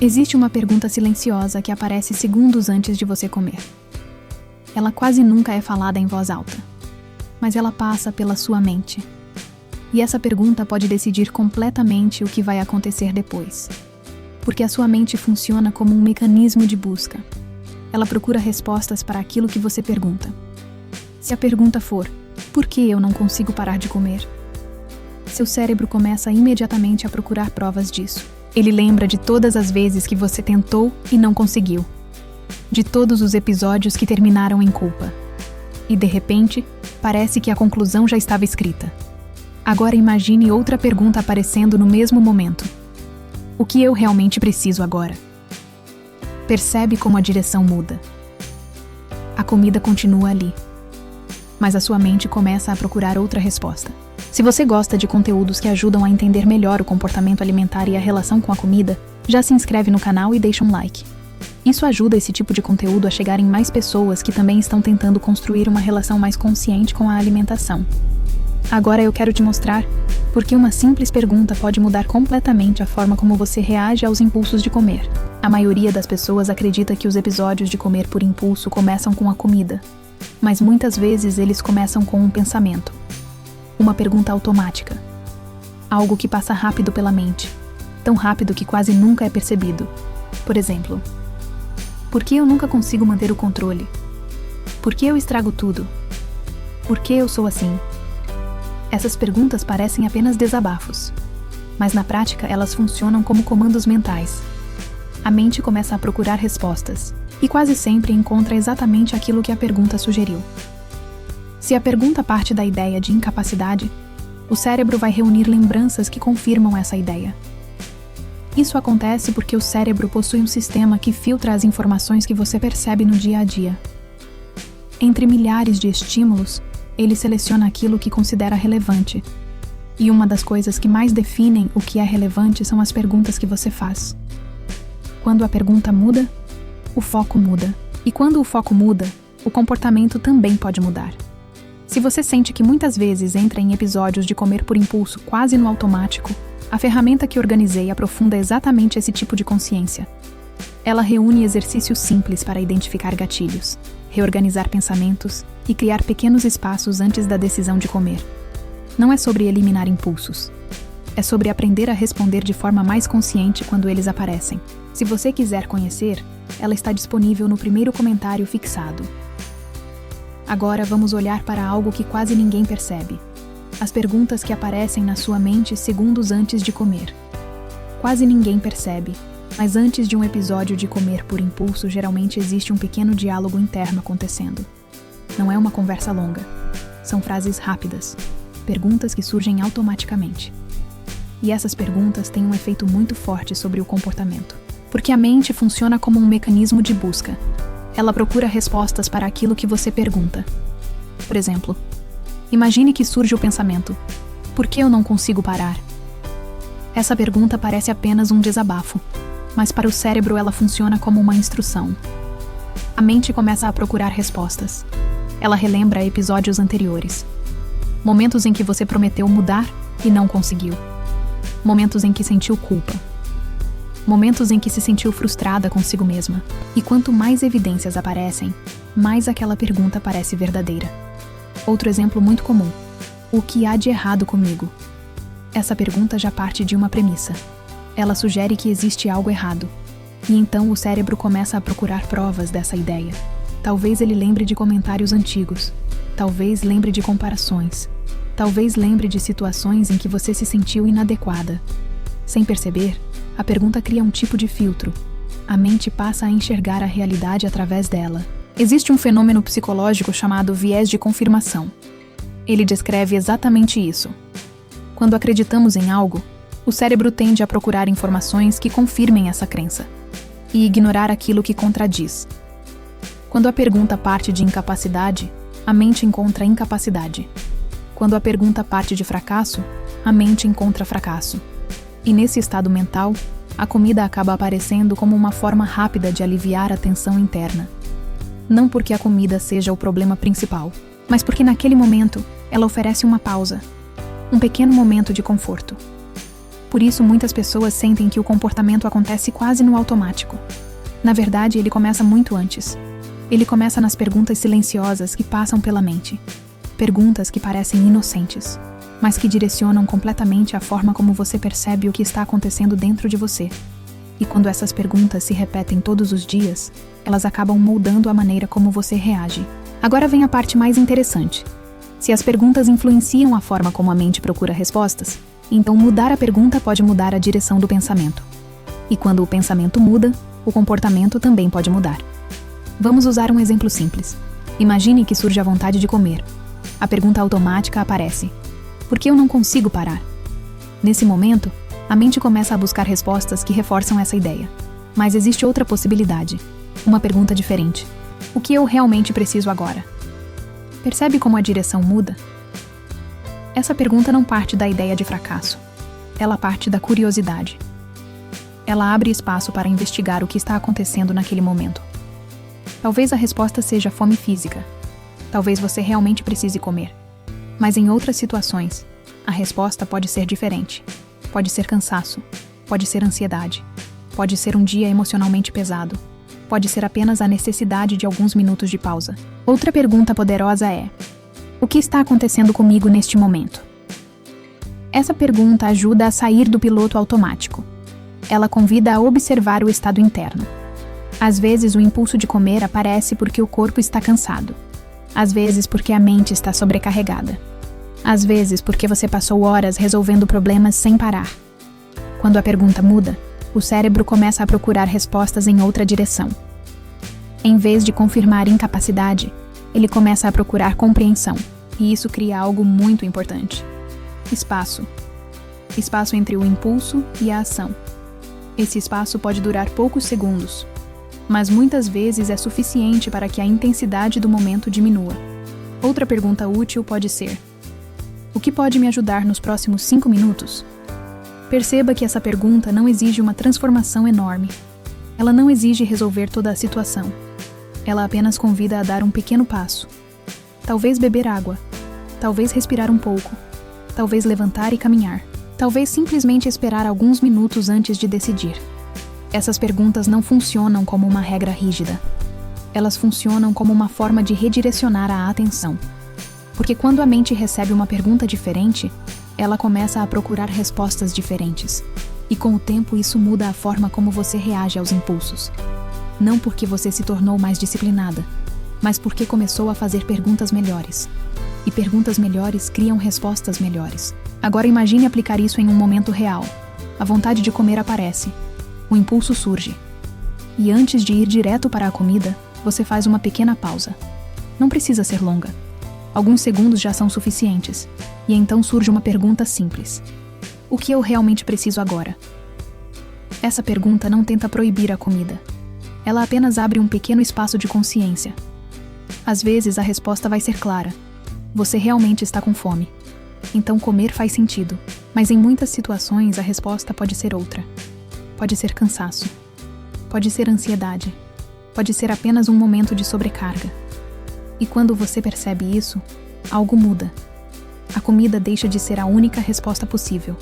Existe uma pergunta silenciosa que aparece segundos antes de você comer. Ela quase nunca é falada em voz alta, mas ela passa pela sua mente. E essa pergunta pode decidir completamente o que vai acontecer depois. Porque a sua mente funciona como um mecanismo de busca. Ela procura respostas para aquilo que você pergunta. Se a pergunta for, por que eu não consigo parar de comer? Seu cérebro começa imediatamente a procurar provas disso. Ele lembra de todas as vezes que você tentou e não conseguiu. De todos os episódios que terminaram em culpa. E de repente, parece que a conclusão já estava escrita. Agora imagine outra pergunta aparecendo no mesmo momento. O que eu realmente preciso agora? Percebe como a direção muda. A comida continua ali. Mas a sua mente começa a procurar outra resposta. Se você gosta de conteúdos que ajudam a entender melhor o comportamento alimentar e a relação com a comida, já se inscreve no canal e deixa um like. Isso ajuda esse tipo de conteúdo a chegar em mais pessoas que também estão tentando construir uma relação mais consciente com a alimentação. Agora eu quero te mostrar por que uma simples pergunta pode mudar completamente a forma como você reage aos impulsos de comer. A maioria das pessoas acredita que os episódios de comer por impulso começam com a comida, mas muitas vezes eles começam com um pensamento. Uma pergunta automática. Algo que passa rápido pela mente, tão rápido que quase nunca é percebido. Por exemplo, por que eu nunca consigo manter o controle? Por que eu estrago tudo? Por que eu sou assim? Essas perguntas parecem apenas desabafos, mas na prática elas funcionam como comandos mentais. A mente começa a procurar respostas, e quase sempre encontra exatamente aquilo que a pergunta sugeriu. Se a pergunta parte da ideia de incapacidade, o cérebro vai reunir lembranças que confirmam essa ideia. Isso acontece porque o cérebro possui um sistema que filtra as informações que você percebe no dia a dia. Entre milhares de estímulos, ele seleciona aquilo que considera relevante. E uma das coisas que mais definem o que é relevante são as perguntas que você faz. Quando a pergunta muda, o foco muda. E quando o foco muda, o comportamento também pode mudar. Se você sente que muitas vezes entra em episódios de comer por impulso quase no automático, a ferramenta que organizei aprofunda exatamente esse tipo de consciência. Ela reúne exercícios simples para identificar gatilhos, reorganizar pensamentos e criar pequenos espaços antes da decisão de comer. Não é sobre eliminar impulsos. É sobre aprender a responder de forma mais consciente quando eles aparecem. Se você quiser conhecer, ela está disponível no primeiro comentário fixado. Agora vamos olhar para algo que quase ninguém percebe. As perguntas que aparecem na sua mente segundos antes de comer. Quase ninguém percebe, mas antes de um episódio de comer por impulso, geralmente existe um pequeno diálogo interno acontecendo. Não é uma conversa longa. São frases rápidas, perguntas que surgem automaticamente. E essas perguntas têm um efeito muito forte sobre o comportamento. Porque a mente funciona como um mecanismo de busca. Ela procura respostas para aquilo que você pergunta. Por exemplo, imagine que surge o pensamento: por que eu não consigo parar? Essa pergunta parece apenas um desabafo, mas para o cérebro ela funciona como uma instrução. A mente começa a procurar respostas. Ela relembra episódios anteriores. Momentos em que você prometeu mudar e não conseguiu. Momentos em que sentiu culpa. Momentos em que se sentiu frustrada consigo mesma. E quanto mais evidências aparecem, mais aquela pergunta parece verdadeira. Outro exemplo muito comum: o que há de errado comigo? Essa pergunta já parte de uma premissa. Ela sugere que existe algo errado. E então o cérebro começa a procurar provas dessa ideia. Talvez ele lembre de comentários antigos. Talvez lembre de comparações. Talvez lembre de situações em que você se sentiu inadequada. Sem perceber, a pergunta cria um tipo de filtro. A mente passa a enxergar a realidade através dela. Existe um fenômeno psicológico chamado viés de confirmação. Ele descreve exatamente isso. Quando acreditamos em algo, o cérebro tende a procurar informações que confirmem essa crença e ignorar aquilo que contradiz. Quando a pergunta parte de incapacidade, a mente encontra incapacidade. Quando a pergunta parte de fracasso, a mente encontra fracasso. E nesse estado mental, a comida acaba aparecendo como uma forma rápida de aliviar a tensão interna. Não porque a comida seja o problema principal, mas porque naquele momento ela oferece uma pausa, um pequeno momento de conforto. Por isso, muitas pessoas sentem que o comportamento acontece quase no automático. Na verdade, ele começa muito antes. Ele começa nas perguntas silenciosas que passam pela mente. Perguntas que parecem inocentes, mas que direcionam completamente a forma como você percebe o que está acontecendo dentro de você. E quando essas perguntas se repetem todos os dias, elas acabam moldando a maneira como você reage. Agora vem a parte mais interessante. Se as perguntas influenciam a forma como a mente procura respostas, então mudar a pergunta pode mudar a direção do pensamento. E quando o pensamento muda, o comportamento também pode mudar. Vamos usar um exemplo simples. Imagine que surge a vontade de comer. A pergunta automática aparece: por que eu não consigo parar? Nesse momento, a mente começa a buscar respostas que reforçam essa ideia. Mas existe outra possibilidade. Uma pergunta diferente. O que eu realmente preciso agora? Percebe como a direção muda? Essa pergunta não parte da ideia de fracasso. Ela parte da curiosidade. Ela abre espaço para investigar o que está acontecendo naquele momento. Talvez a resposta seja fome física. Talvez você realmente precise comer. Mas em outras situações, a resposta pode ser diferente. Pode ser cansaço. Pode ser ansiedade. Pode ser um dia emocionalmente pesado. Pode ser apenas a necessidade de alguns minutos de pausa. Outra pergunta poderosa é: o que está acontecendo comigo neste momento? Essa pergunta ajuda a sair do piloto automático. Ela convida a observar o estado interno. Às vezes o impulso de comer aparece porque o corpo está cansado. Às vezes porque a mente está sobrecarregada. Às vezes porque você passou horas resolvendo problemas sem parar. Quando a pergunta muda, o cérebro começa a procurar respostas em outra direção. Em vez de confirmar incapacidade, ele começa a procurar compreensão, e isso cria algo muito importante: espaço. Espaço entre o impulso e a ação. Esse espaço pode durar poucos segundos, mas muitas vezes é suficiente para que a intensidade do momento diminua. Outra pergunta útil pode ser: o que pode me ajudar nos próximos 5 minutos? Perceba que essa pergunta não exige uma transformação enorme. Ela não exige resolver toda a situação. Ela apenas convida a dar um pequeno passo. Talvez beber água. Talvez respirar um pouco. Talvez levantar e caminhar. Talvez simplesmente esperar alguns minutos antes de decidir. Essas perguntas não funcionam como uma regra rígida. Elas funcionam como uma forma de redirecionar a atenção. Porque quando a mente recebe uma pergunta diferente, ela começa a procurar respostas diferentes. E com o tempo isso muda a forma como você reage aos impulsos. Não porque você se tornou mais disciplinada, mas porque começou a fazer perguntas melhores. E perguntas melhores criam respostas melhores. Agora imagine aplicar isso em um momento real. A vontade de comer aparece. O impulso surge. E antes de ir direto para a comida, você faz uma pequena pausa. Não precisa ser longa. Alguns segundos já são suficientes. E então surge uma pergunta simples: o que eu realmente preciso agora? Essa pergunta não tenta proibir a comida. Ela apenas abre um pequeno espaço de consciência. Às vezes a resposta vai ser clara: você realmente está com fome. Então comer faz sentido. Mas em muitas situações a resposta pode ser outra. Pode ser cansaço. Pode ser ansiedade. Pode ser apenas um momento de sobrecarga. E quando você percebe isso, algo muda. A comida deixa de ser a única resposta possível.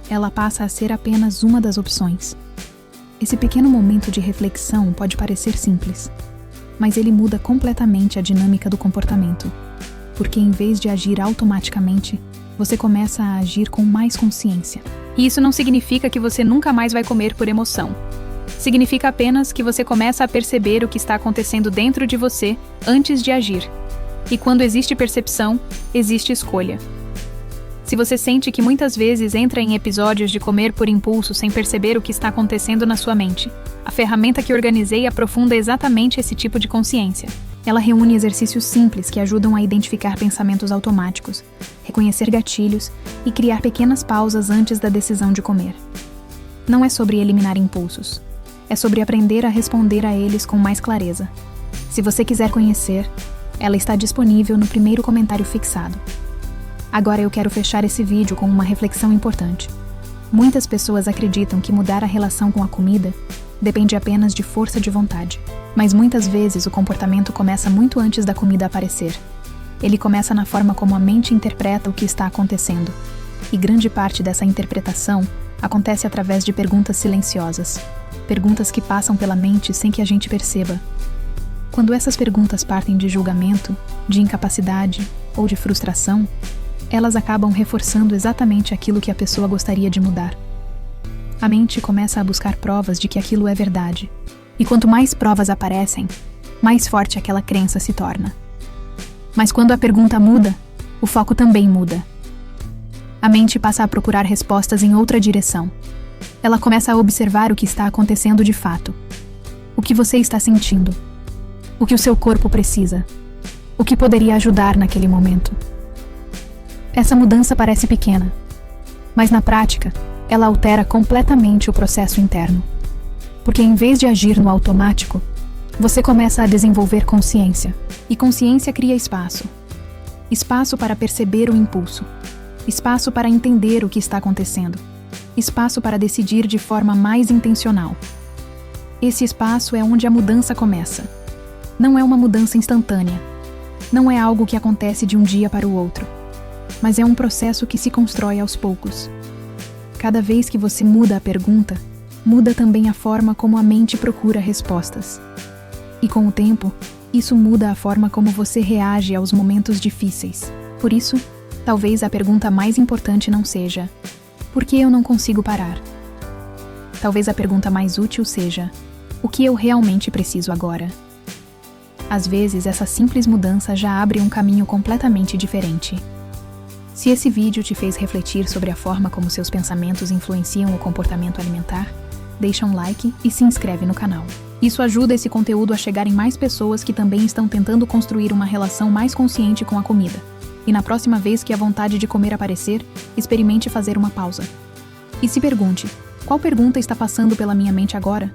Ela passa a ser apenas uma das opções. Esse pequeno momento de reflexão pode parecer simples, mas ele muda completamente a dinâmica do comportamento. Porque em vez de agir automaticamente, você começa a agir com mais consciência. E isso não significa que você nunca mais vai comer por emoção. Significa apenas que você começa a perceber o que está acontecendo dentro de você antes de agir. E quando existe percepção, existe escolha. Se você sente que muitas vezes entra em episódios de comer por impulso sem perceber o que está acontecendo na sua mente, a ferramenta que organizei aprofunda exatamente esse tipo de consciência. Ela reúne exercícios simples que ajudam a identificar pensamentos automáticos, reconhecer gatilhos e criar pequenas pausas antes da decisão de comer. Não é sobre eliminar impulsos. É sobre aprender a responder a eles com mais clareza. Se você quiser conhecer, ela está disponível no primeiro comentário fixado. Agora eu quero fechar esse vídeo com uma reflexão importante. Muitas pessoas acreditam que mudar a relação com a comida depende apenas de força de vontade. Mas muitas vezes o comportamento começa muito antes da comida aparecer. Ele começa na forma como a mente interpreta o que está acontecendo. E grande parte dessa interpretação acontece através de perguntas silenciosas, perguntas que passam pela mente sem que a gente perceba. Quando essas perguntas partem de julgamento, de incapacidade ou de frustração, elas acabam reforçando exatamente aquilo que a pessoa gostaria de mudar. A mente começa a buscar provas de que aquilo é verdade. E quanto mais provas aparecem, mais forte aquela crença se torna. Mas quando a pergunta muda, o foco também muda. A mente passa a procurar respostas em outra direção. Ela começa a observar o que está acontecendo de fato. O que você está sentindo. O que o seu corpo precisa. O que poderia ajudar naquele momento. Essa mudança parece pequena, mas na prática, ela altera completamente o processo interno. Porque em vez de agir no automático, você começa a desenvolver consciência. E consciência cria espaço. Espaço para perceber o impulso. Espaço para entender o que está acontecendo. Espaço para decidir de forma mais intencional. Esse espaço é onde a mudança começa. Não é uma mudança instantânea. Não é algo que acontece de um dia para o outro. Mas é um processo que se constrói aos poucos. Cada vez que você muda a pergunta, muda também a forma como a mente procura respostas. E com o tempo, isso muda a forma como você reage aos momentos difíceis. Por isso, talvez a pergunta mais importante não seja: por que eu não consigo parar? Talvez a pergunta mais útil seja: o que eu realmente preciso agora? Às vezes, essa simples mudança já abre um caminho completamente diferente. Se esse vídeo te fez refletir sobre a forma como seus pensamentos influenciam o comportamento alimentar, deixa um like e se inscreve no canal. Isso ajuda esse conteúdo a chegar em mais pessoas que também estão tentando construir uma relação mais consciente com a comida. E na próxima vez que a vontade de comer aparecer, experimente fazer uma pausa. E se pergunte: qual pergunta está passando pela minha mente agora?